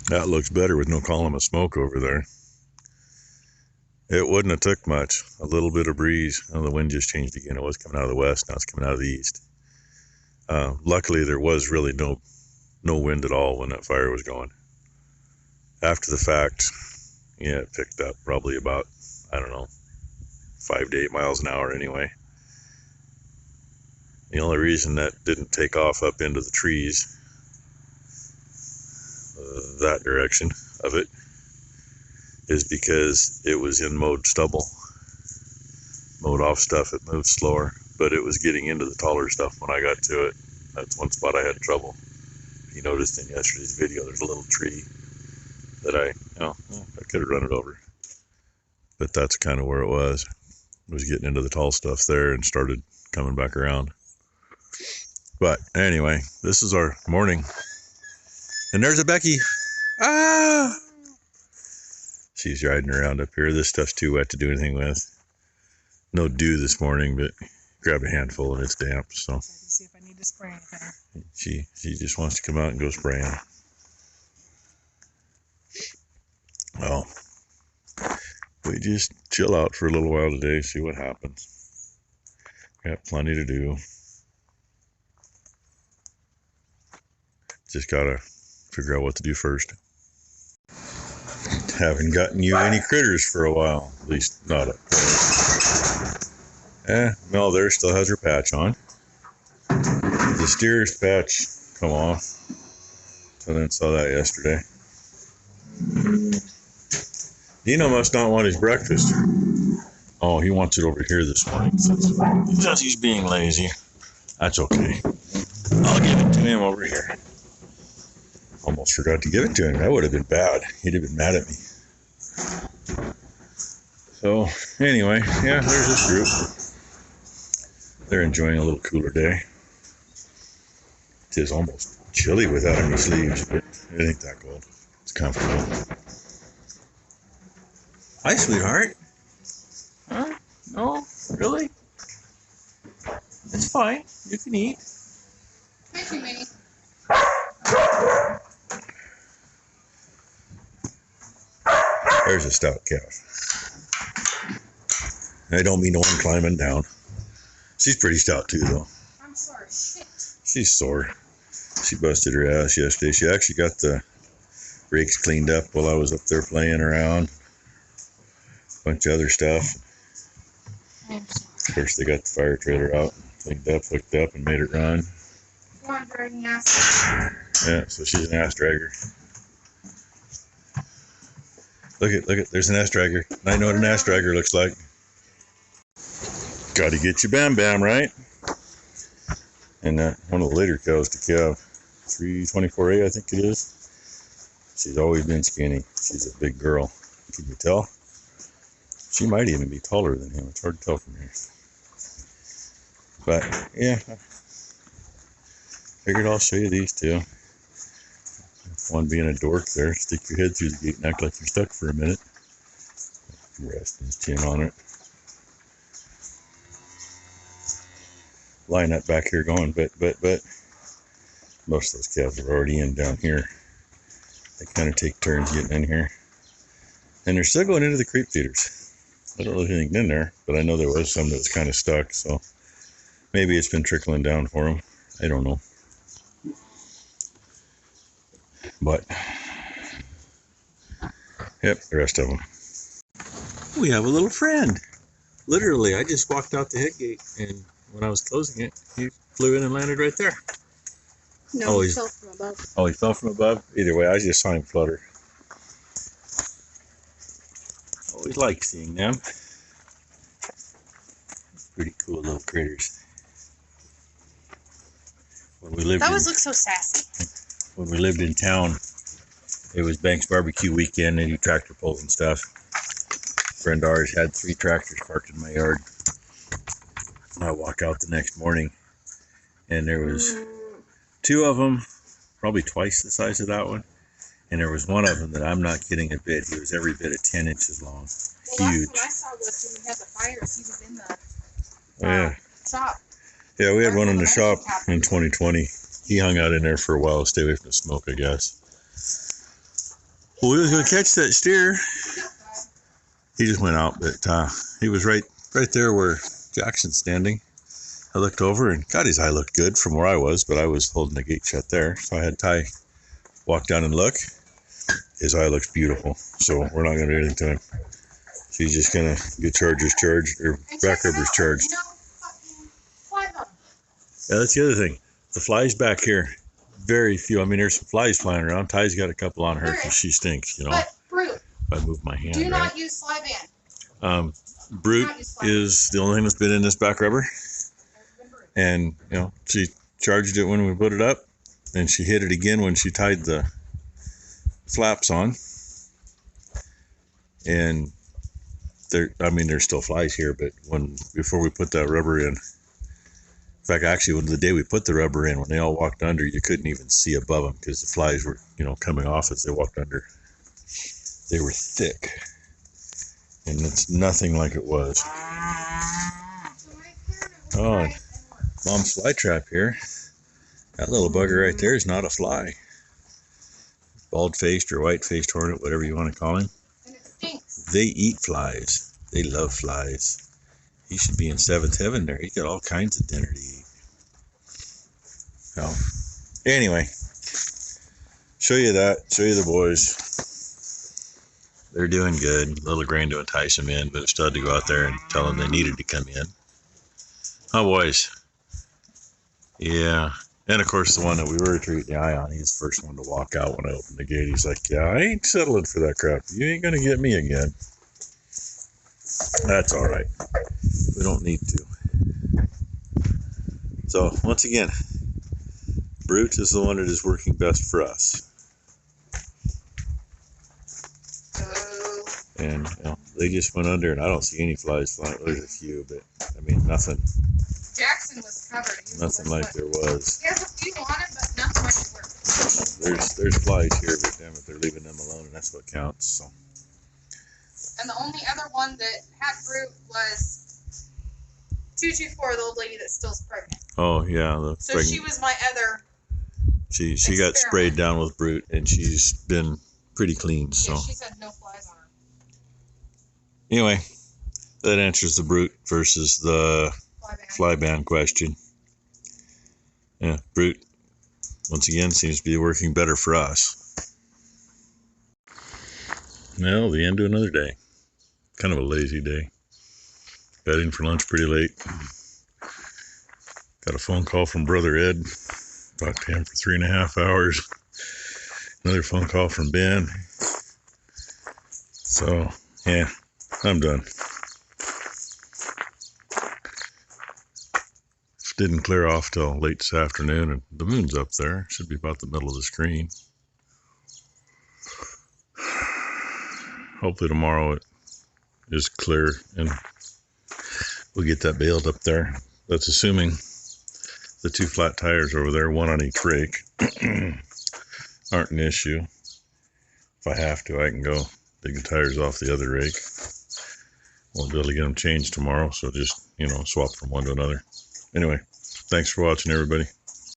That looks better with no column of smoke over there. It wouldn't have took much. A little bit of breeze. Oh, the wind just changed again. It was coming out of the west. Now it's coming out of the east. Luckily, there was really no wind at all when that fire was going. After the fact, yeah, it picked up probably about, I don't know, 5 to 8 miles an hour anyway. The only reason that didn't take off up into the trees, that direction of it, is because it was in mowed stubble. Mowed off stuff, it moved slower, but it was getting into the taller stuff when I got to it. That's one spot I had trouble. You noticed in yesterday's video, there's a little tree that I could have run it over. But that's kind of where it was. It was getting into the tall stuff there and started coming back around. But anyway, this is our morning. And there's a Becky. Ah! She's riding around up here. This stuff's too wet to do anything with. No dew this morning, but grab a handful and it's damp. So see if I need to spray anything. She just wants to come out and go spraying. Well, we just chill out for a little while today, see what happens. Got plenty to do. Just gotta figure out what to do first. Haven't gotten you any critters for a while, at least not up close. Mel there still has her patch on. The steer's patch come off. So I didn't saw that yesterday. Dino must not want his breakfast. Oh, he wants it over here this morning. Because he's being lazy. That's okay. I'll give it to him over here. Almost forgot to give it to him. That would have been bad. He'd have been mad at me. So, anyway, yeah, there's this group. They're enjoying a little cooler day. It is almost chilly without any sleeves, but it ain't that cold. It's comfortable. Hi, sweetheart. Huh? No? Really? It's fine. You can eat. Thank you, Minnie. There's a stout calf. I don't mean the one climbing down. She's pretty stout too, though. I'm sorry. She's sore. She busted her ass yesterday. She actually got the rakes cleaned up while I was up there playing around. A bunch of other stuff. Of course, they got the fire trailer out, cleaned up, hooked up, and made it run. Wandering ass. Yeah, so she's an ass dragger. Look at, there's an ass dragger. I know what an ass dragger looks like. Gotta get your Bam Bam, right? And one of the later cows to calve, 324A, I think it is. She's always been skinny. She's a big girl. Can you tell? She might even be taller than him. It's hard to tell from here. But, yeah. Figured I'll show you these two. One being a dork there. Stick your head through the gate and act like you're stuck for a minute. Rest his chin on it. Line up back here going, but most of those calves are already in down here. They kind of take turns getting in here. And they're still going into the creep feeders. I don't know if anything in there, but I know there was some that was kind of stuck, so maybe it's been trickling down for them. I don't know. But, yep, the rest of them. We have a little friend. Literally, I just walked out the head gate, and when I was closing it, he flew in and landed right there. No, he fell from above. Oh, he fell from above? Either way, I just saw him flutter. Always like seeing them. Pretty cool little critters. When we lived that always looks so sassy. When we lived in town, it was Banks barbecue weekend. They do tractor pulls and stuff. A friend of ours had 3 tractors parked in my yard. I walk out the next morning, and there was 2 of them, probably twice the size of that one. And there was one of them that I'm not kidding a bit. He was every bit of 10 inches long. Well, Huge. last one I saw was when we had the fires. He was in the shop. Yeah, we had one in the shop in 2020. He hung out in there for a while to stay away from the smoke, I guess. Well, we was gonna catch that steer. He just went out, but he was right there where Jackson's standing. I looked over and God, his eye looked good from where I was, but I was holding the gate shut there. So I had Ty walk down and look. His eye looks beautiful, so we're not gonna do anything to him. She's just gonna get Chargers charged, or Back River's charged. Yeah, that's the other thing. The flies back here, very few. I mean, there's some flies flying around. Ty's got a couple on her because she stinks, you know. But Brute, If I move my hand, do right? not use Sly Band. Brute is the only thing that's been in this back rubber, and you know she charged it when we put it up, and she hit it again when she tied the flaps on. And there's still flies here, but before we put that rubber in. In fact, actually, the day we put the rubber in, when they all walked under, you couldn't even see above them because the flies were, coming off as they walked under. They were thick, and it's nothing like it was. Oh, and Mom's fly trap here. That little bugger right there is not a fly. Bald-faced or white-faced hornet, whatever you want to call him. And it stinks. They eat flies. They love flies. He should be in seventh heaven there. He got all kinds of dinner to eat. So, anyway, show you the boys. They're doing good. Little grain to entice them in, but still had to go out there and tell them they needed to come in. Oh, boys. Yeah. And, of course, the one that we were treating the eye on, he's the first one to walk out when I opened the gate. He's like, yeah, I ain't settling for that crap. You ain't going to get me again. That's all right. We don't need to. So, once again, Brute is the one that is working best for us. And they just went under, and I don't see any flies flying. There's a few, but I mean nothing. Jackson was covered. Nothing like there was. He has a few on it, but nothing like it works. There's flies here, but damn it, they're leaving them alone, and that's what counts. So. And the only other one that had Brute was 224, the old lady that still's pregnant. Oh yeah, so she was my other. She got sprayed down with Brute, and she's been pretty clean. So. Yeah, she said no flies on her. Anyway, that answers the Brute versus the fly band question. Yeah, Brute, once again, seems to be working better for us. Well, the end of another day. Kind of a lazy day. Got in for lunch pretty late. Got a phone call from Brother Ed. Talked to him for 3.5 hours. Another phone call from Ben. So, yeah, I'm done. Didn't clear off till late this afternoon, and the moon's up there. Should be about the middle of the screen. Hopefully tomorrow it is clear and we'll get that baled up there. That's assuming the 2 flat tires over there, one on each rake, aren't an issue. If I have to, I can go dig the tires off the other rake. Won't be able to get them changed tomorrow, so just, swap from one to another. Anyway, thanks for watching, everybody.